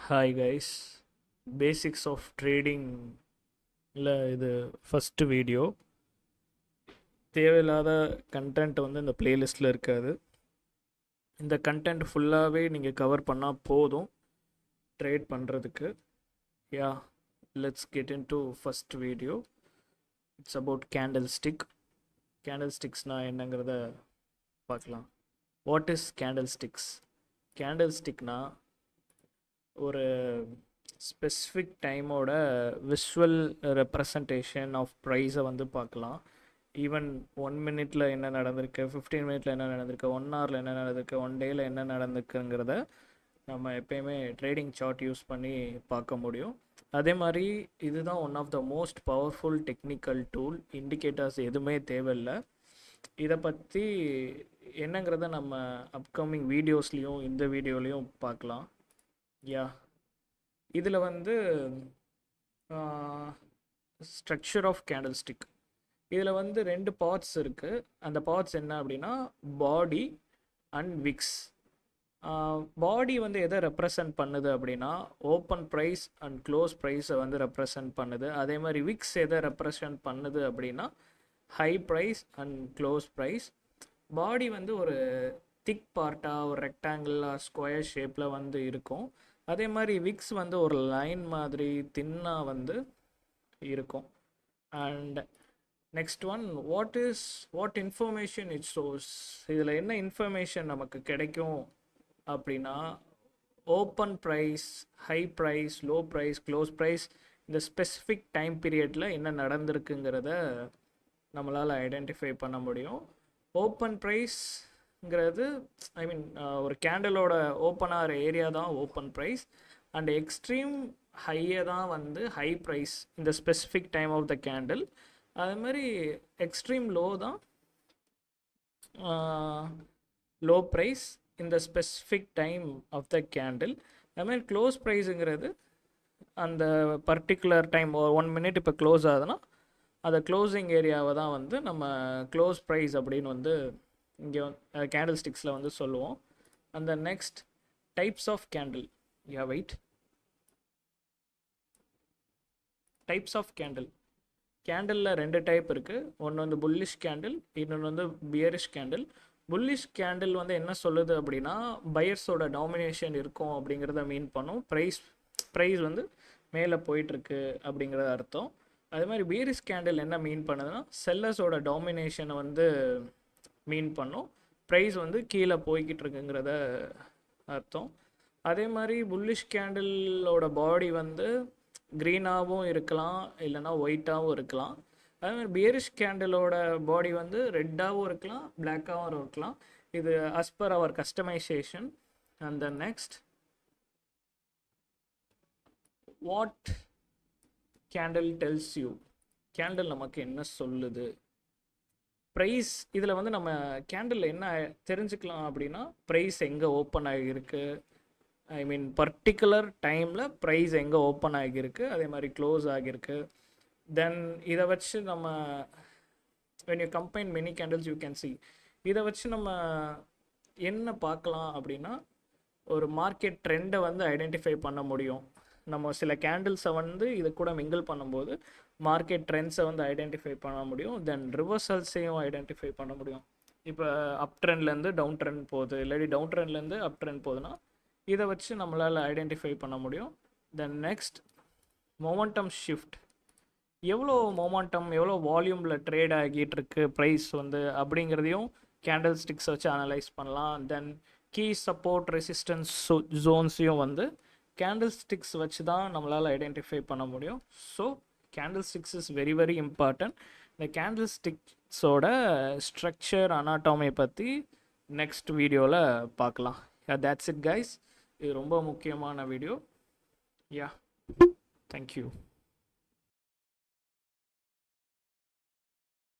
Hi guys, basics of trading இல்லை இது first video. தேவையில்லாத கண்டென்ட் வந்து இந்த பிளேலிஸ்ட்டில் இருக்காது. இந்த கண்டென்ட் ஃபுல்லாகவே நீங்கள் கவர் பண்ணால் போதும் ட்ரேட் பண்ணுறதுக்கு. Yeah, let's get into first video. It's about candlestick. Candle ஸ்டிக்ஸ்னால் என்னங்கிறத பார்க்கலாம். What is candlesticks? Candle ஸ்டிக்னால் ஒரு ஸ்பெசிஃபிக் டைமோட விஷுவல் ரெப்ரசன்டேஷன் ஆஃப் ப்ரைஸை வந்து பார்க்கலாம். ஈவன் 1 மினிட்ல என்ன நடந்திருக்கு, 15 மினிட்ல என்ன நடந்திருக்கு, 1 ஹவரில் என்ன நடந்திருக்கு, 1 டேயில் என்ன நடந்திருக்குங்கிறத நம்ம எப்பயுமே ட்ரேடிங் சார்ட் யூஸ் பண்ணி பார்க்க முடியும். அதே மாதிரி இதுதான் one of the most powerful technical tool. Indicators எதுவுமே தேவையில்லை. இதை பற்றி என்னங்கிறத நம்ம அப்கமிங் வீடியோஸ்லேயும் இந்த வீடியோலையும் பார்க்கலாம். யா, இதில் வந்து ஸ்ட்ரக்சர் ஆஃப் கேண்டில் ஸ்டிக், இதில் வந்து 2 பார்ட்ஸ் இருக்குது. அந்த பார்ட்ஸ் என்ன அப்படின்னா பாடி அண்ட் விக்ஸ். பாடி வந்து எதை ரெப்ரசன்ட் பண்ணுது அப்படின்னா ஓப்பன் ப்ரைஸ் அண்ட் க்ளோஸ் ப்ரைஸை வந்து ரெப்ரசன்ட் பண்ணுது. அதே மாதிரி விக்ஸ் எதை ரெப்ரசன்ட் பண்ணுது அப்படின்னா high price and close price. Body வந்து ஒரு திக் பார்ட்டாக ஒரு ரெக்டாங்கிளாக ஸ்கொயர் ஷேப்பில் வந்து இருக்கும். அதே மாதிரி விக்ஸ் வந்து ஒரு லைன் மாதிரி தின்னாக வந்து இருக்கும். And next one, what information it shows. இதில் என்ன இன்ஃபர்மேஷன் நமக்கு கிடைக்கும் அப்படின்னா open price, high price, low price, close price, இந்த ஸ்பெசிஃபிக் டைம் பீரியடில் என்ன நடந்திருக்குங்கிறத நம்மளால் ஐடென்டிஃபை பண்ண முடியும். ஓப்பன் ப்ரைஸ்ங்கிறது ஒரு கேண்டலோட ஓப்பன் ஆகிற ஏரியா தான் ஓப்பன் ப்ரைஸ். அண்ட் எக்ஸ்ட்ரீம் ஹையை தான் வந்து ஹை ப்ரைஸ் இந்த specific time of the candle. அதே மாதிரி எக்ஸ்ட்ரீம் லோ தான் லோ ப்ரைஸ் இந்த specific time of the candle. அதுமாதிரி க்ளோஸ் ப்ரைஸுங்கிறது அந்த பர்டிகுலர் டைம் 1 மினிட் இப்போ க்ளோஸ் ஆகுதுன்னா அதை க்ளோசிங் ஏரியாவை தான் வந்து நம்ம க்ளோஸ் ப்ரைஸ் அப்படின்னு வந்து இங்கே கேண்டில் ஸ்டிக்ஸில் வந்து சொல்லுவோம். அந்த next types of candle. Yeah, wait. Types of candle. கேண்டிலில் 2 டைப் இருக்குது. ஒன்று வந்து புல்லிஷ் கேண்டில், இன்னொன்று வந்து பியரிஷ் கேண்டில். புல்லிஷ் கேண்டில் வந்து என்ன சொல்லுது அப்படின்னா பையர்ஸோட டாமினேஷன் இருக்கும் அப்படிங்கிறத மீன் பண்ணும். ப்ரைஸ் வந்து மேலே போயிட்டுருக்கு அப்படிங்கிறத அர்த்தம். அதே மாதிரி பியரிஷ் கேண்டில் என்ன மீன் பண்ணுதுன்னா செல்லர்ஸோட டாமினேஷனை வந்து மீன் பண்ணும். ப்ரைஸ் வந்து கீழே போய்கிட்டு இருக்குங்கிறத அர்த்தம். அதே மாதிரி புல்லிஷ் கேண்டிலோட பாடி வந்து க்ரீனாகவும் இருக்கலாம், இல்லைனா ஒயிட்டாகவும் இருக்கலாம். அதே மாதிரி பியரிஷ் கேண்டிலோட பாடி வந்து ரெட்டாகவும் இருக்கலாம், பிளாக்காகவும் இருக்கலாம். இது as per our customization. And the next, what candle tells you. Candle நமக்கு என்ன சொல்லுது? ப்ரைஸ். இதில் வந்து நம்ம கேண்டில் என்ன தெரிஞ்சுக்கலாம் அப்படின்னா ப்ரைஸ் எங்கே ஓப்பன் ஆகியிருக்கு, பர்டிகுலர் டைமில் ப்ரைஸ் எங்கே ஓப்பன் ஆகியிருக்கு, அதே மாதிரி க்ளோஸ் ஆகியிருக்கு. தென் இதை வச்சு நம்ம when you combine many candles you can see, இதை வச்சு நம்ம என்ன பார்க்கலாம் அப்படின்னா ஒரு மார்க்கெட் ட்ரெண்டை வந்து ஐடென்டிஃபை பண்ண முடியும். நம்ம சில கேண்டில்ஸை வந்து இது கூட மிங்கிள் பண்ணும்போது மார்க்கெட் ட்ரெண்ட்ஸை வந்து ஐடென்டிஃபை பண்ண முடியும். தென் ரிவர்சல்ஸையும் ஐடென்டிஃபை பண்ண முடியும். இப்போ அப் ட்ரெண்ட்லேருந்து டவுன் ட்ரெண்ட் போகுது, இல்லாட்டி டவுன் ட்ரெண்ட்லேருந்து அப் ட்ரெண்ட் போகுதுன்னா இதை வச்சு நம்மளால் ஐடென்டிஃபை பண்ண முடியும். Then next, momentum shift. எவ்வளோ மொமெண்டம், எவ்வளோ வால்யூமில் ட்ரேட் ஆகிட்டு இருக்கு ப்ரைஸ் வந்து அப்படிங்கிறதையும் கேண்டில் ஸ்டிக்ஸ் வச்சு அனலைஸ் பண்ணலாம். தென் கீ சப்போர்ட் ரெசிஸ்டன்ஸ் ஜோன்ஸையும் வந்து கேண்டில் ஸ்டிக்ஸ் வச்சு தான் நம்மளால் ஐடென்டிஃபை பண்ண முடியும். So candle sticks is very very important. இந்த கேண்டில் ஸ்டிக்ஸோட ஸ்ட்ரக்சர், அனாட்டோமியை பற்றி நெக்ஸ்ட் வீடியோவில் பார்க்கலாம். that's it guys. இது ரொம்ப முக்கியமான வீடியோ. யா, தேங்க்யூ.